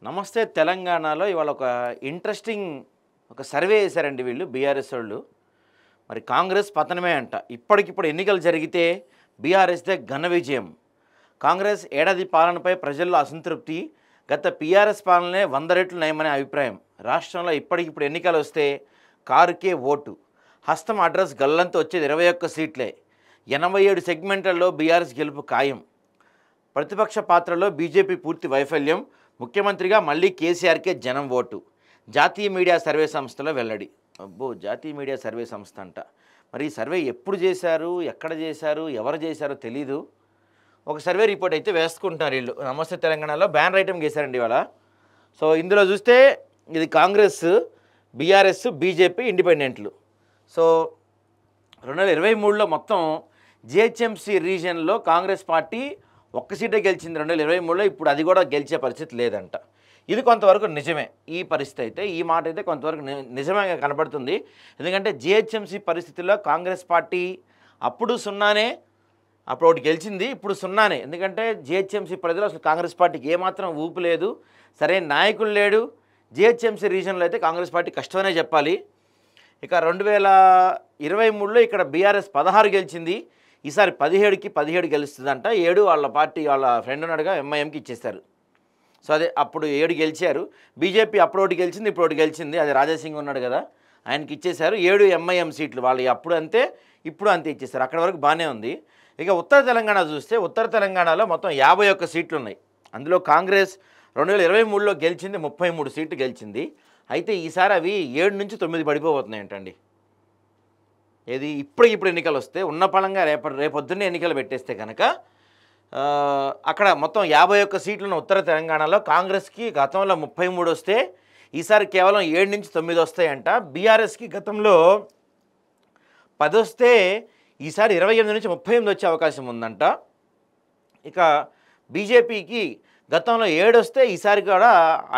నమస్తే తెలంగాణలో ఇవాళ ఒక సర్వే చేశారండి వీళ్ళు బీఆర్ఎస్ వాళ్ళు. మరి కాంగ్రెస్ పతనమే అంట. ఇప్పటికిప్పుడు ఎన్నికలు జరిగితే బీఆర్ఎస్దే ఘన విజయం. కాంగ్రెస్ ఏడాది పాలనపై ప్రజల్లో అసంతృప్తి. గత పీఆర్ఎస్ పాలనే 100 రెట్లు నయమనే అభిప్రాయం. రాష్ట్రంలో ఇప్పటికిప్పుడు ఎన్నికలు వస్తే కారుకే ఓటు. హస్తం అడ్రస్ గల్లంతో వచ్చేది 21 సీట్లే. 87 సెగ్మెంట్లలో బీఆర్ఎస్ గెలుపు ఖాయం. ప్రతిపక్ష పాత్రలో బీజేపీ పూర్తి వైఫల్యం. ముఖ్యమంత్రిగా మళ్ళీ కేసీఆర్కే జనం ఓటు. జాతీయ మీడియా సర్వే సంస్థలో వెల్లడి. అబ్బో, జాతీయ మీడియా సర్వే సంస్థ అంట. మరి ఈ సర్వే ఎప్పుడు చేశారు, ఎక్కడ చేశారు, ఎవరు చేశారో తెలీదు. ఒక సర్వే రిపోర్ట్ అయితే వేసుకుంటున్నారు వీళ్ళు. నమస్తే తెలంగాణలో బ్యానర్ ఐటమ్ చేశారండి ఇవాళ. సో ఇందులో చూస్తే ఇది కాంగ్రెస్, బీఆర్ఎస్, బీజేపీ, ఇండిపెండెంట్లు. సో 2023లో మొత్తం జిహెచ్ఎంసీ రీజియన్లో కాంగ్రెస్ పార్టీ ఒక్క సీటే గెలిచింది 2023లో. ఇప్పుడు అది కూడా గెలిచే పరిస్థితి లేదంట. ఇది కొంతవరకు నిజమే. ఈ పరిస్థితి అయితే, ఈ మాట అయితే కొంతవరకు నిజమే కనబడుతుంది. ఎందుకంటే జిహెచ్ఎంసీ పరిస్థితుల్లో కాంగ్రెస్ పార్టీ అప్పుడు సున్నానే, అప్పుడు ఒకటి గెలిచింది, ఇప్పుడు సున్నానే. ఎందుకంటే జిహెచ్ఎంసీ పరిధిలో అసలు కాంగ్రెస్ పార్టీకి ఏమాత్రం ఊపు లేదు, సరైన నాయకులు లేడు. జిహెచ్ఎంసీ రీజన్లో అయితే కాంగ్రెస్ పార్టీ కష్టమనే చెప్పాలి. ఇక 2023లో ఇక్కడ బీఆర్ఎస్ 16 గెలిచింది. ఈసారి 17కి 17 గెలుస్తుందంట. 7 వాళ్ళ పార్టీ వాళ్ళ ఫ్రెండ్ ఉన్నాడుగా ఎంఐఎంకి ఇచ్చేస్తారు. సో అదే అప్పుడు 7 గెలిచారు. బీజేపీ అప్పుడు ఒకటి గెలిచింది, ఇప్పుడు ఒకటి గెలిచింది. అది రాజాసింగ్ ఉన్నాడు కదా, ఆయనకి ఇచ్చేశారు. 7 ఎంఐఎం సీట్లు వాళ్ళు అప్పుడు అంతే, ఇప్పుడు అంతే ఇచ్చేస్తారు. అక్కడ వరకు బాగానే ఉంది. ఇక ఉత్తర తెలంగాణ చూస్తే, ఉత్తర తెలంగాణలో మొత్తం 51 సీట్లు ఉన్నాయి. అందులో కాంగ్రెస్ 2023లో గెలిచింది 33 సీట్లు గెలిచింది. అయితే ఈసారి అవి 7 నుంచి 9 పడిపోతున్నాయంటండి. ఏది ఇప్పుడు ఎన్నికలు వస్తే ఉన్న పలంగా రేపొద్దున్నే ఎన్నికలు పెట్టేస్తే కనుక అక్కడ మొత్తం 51 సీట్లను ఉత్తర తెలంగాణలో కాంగ్రెస్కి గతంలో 33 వస్తే ఈసారి కేవలం 7 నుంచి 9 వస్తాయంట. బీఆర్ఎస్కి గతంలో 10 వస్తే ఈసారి 28 నుంచి 38 వచ్చే అవకాశం ఉందంట. ఇక బీజేపీకి గతంలో 7 వస్తే ఈసారి కూడా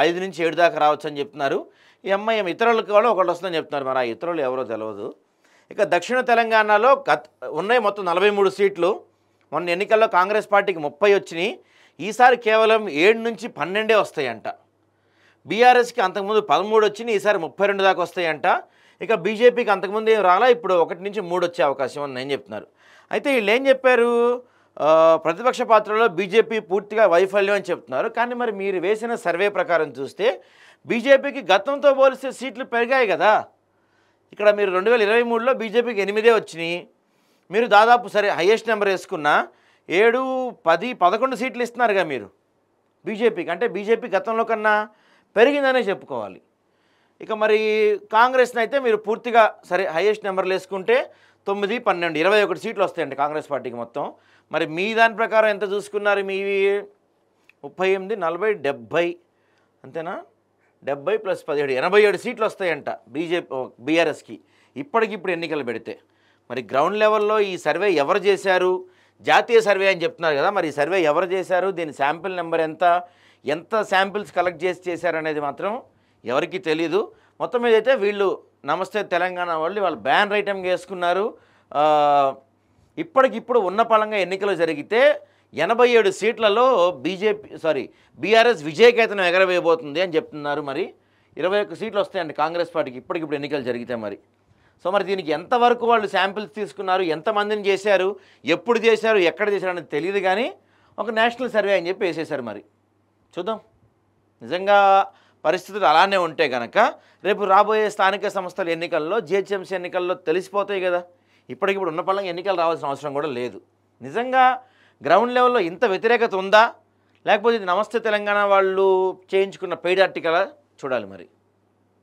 5 నుంచి 7 దాకా రావచ్చు అని చెప్తున్నారు. ఎంఐఎం ఇతరులకు కూడా ఒకటి వస్తుందని చెప్తున్నారు. మరి ఆ ఇతరులు ఎవరో తెలియదు. ఇక దక్షిణ తెలంగాణలో ఉన్నాయి మొత్తం 43 సీట్లు. మొన్న ఎన్నికల్లో కాంగ్రెస్ పార్టీకి 30 వచ్చినాయి. ఈసారి కేవలం 7 నుంచి 12 వస్తాయంట. బీఆర్ఎస్కి అంతకుముందు 13 వచ్చినాయి, ఈసారి 32 దాకా వస్తాయంట. ఇక బీజేపీకి అంతకుముందు ఏం రాలా, ఇప్పుడు 1 నుంచి 3 వచ్చే అవకాశం ఉందని చెప్తున్నారు. అయితే వీళ్ళు ఏం చెప్పారు, ప్రతిపక్ష పాత్రలో బీజేపీ పూర్తిగా వైఫల్యం అని చెప్తున్నారు. కానీ మరి మీరు వేసిన సర్వే ప్రకారం చూస్తే బీజేపీకి గతంతో పోలిస్తే సీట్లు పెరిగాయి కదా. ఇక్కడ మీరు 2023లో బీజేపీకి 8 వచ్చినాయి. మీరు దాదాపు సరే హైయెస్ట్ నెంబర్ వేసుకున్న 7, 10, 11 సీట్లు ఇస్తున్నారుగా మీరు బీజేపీకి. అంటే బీజేపీ గతంలో కన్నా పెరిగిందనే చెప్పుకోవాలి. ఇక మరి కాంగ్రెస్ని అయితే మీరు పూర్తిగా సరే హైయెస్ట్ నెంబర్లు వేసుకుంటే 9, 12, 21 సీట్లు వస్తాయండి కాంగ్రెస్ పార్టీకి మొత్తం. మరి మీ దాని ప్రకారం ఎంత చూసుకున్నారు? మీవి 38, 40, 70 అంతేనా? 70 + 17 87 సీట్లు వస్తాయంట బీఆర్ఎస్కి ఇప్పటికిప్పుడు ఎన్నికలు పెడితే. మరి గ్రౌండ్ లెవెల్లో ఈ సర్వే ఎవరు చేశారు? జాతీయ సర్వే అని చెప్తున్నారు కదా, మరి ఈ సర్వే ఎవరు చేశారు, దీని శాంపిల్ నెంబర్ ఎంత శాంపిల్స్ కలెక్ట్ చేశారనేది మాత్రం ఎవరికి తెలీదు. మొత్తం మీద అయితే వీళ్ళు నమస్తే తెలంగాణ వాళ్ళు బ్యాన్ ఐటమ్ వేసుకున్నారు. ఇప్పటికిప్పుడు ఉన్న పలంగా ఎన్నికలు జరిగితే 87 సీట్లలో బీఆర్ఎస్ విజయకేతనం ఎగరవేయబోతుంది అని చెప్తున్నారు. మరి 21 సీట్లు వస్తాయండి కాంగ్రెస్ పార్టీకి ఇప్పటికిప్పుడు ఎన్నికలు జరిగితే. సో మరి దీనికి ఎంతవరకు వాళ్ళు శాంపిల్స్ తీసుకున్నారు, ఎంతమందిని చేశారు, ఎప్పుడు చేశారు, ఎక్కడ చేశారు అనేది తెలియదు. కానీ ఒక నేషనల్ సర్వే అని చెప్పి వేసేశారు. మరి చూద్దాం, నిజంగా పరిస్థితులు అలానే ఉంటే కనుక రేపు రాబోయే స్థానిక సంస్థల ఎన్నికల్లో, జిహెచ్ఎంసీ ఎన్నికల్లో తెలిసిపోతాయి కదా. ఇప్పటికిప్పుడు ఉన్న పళ్ళంగా ఎన్నికలు రావాల్సిన అవసరం కూడా లేదు. నిజంగా గ్రౌండ్ లెవెల్లో ఇంత వ్యతిరేకత ఉందా, లేకపోతే ఇది నమస్తే తెలంగాణ వాళ్ళు చేయించుకున్న పెయిడ్ ఆర్టికలా చూడాలి మరి.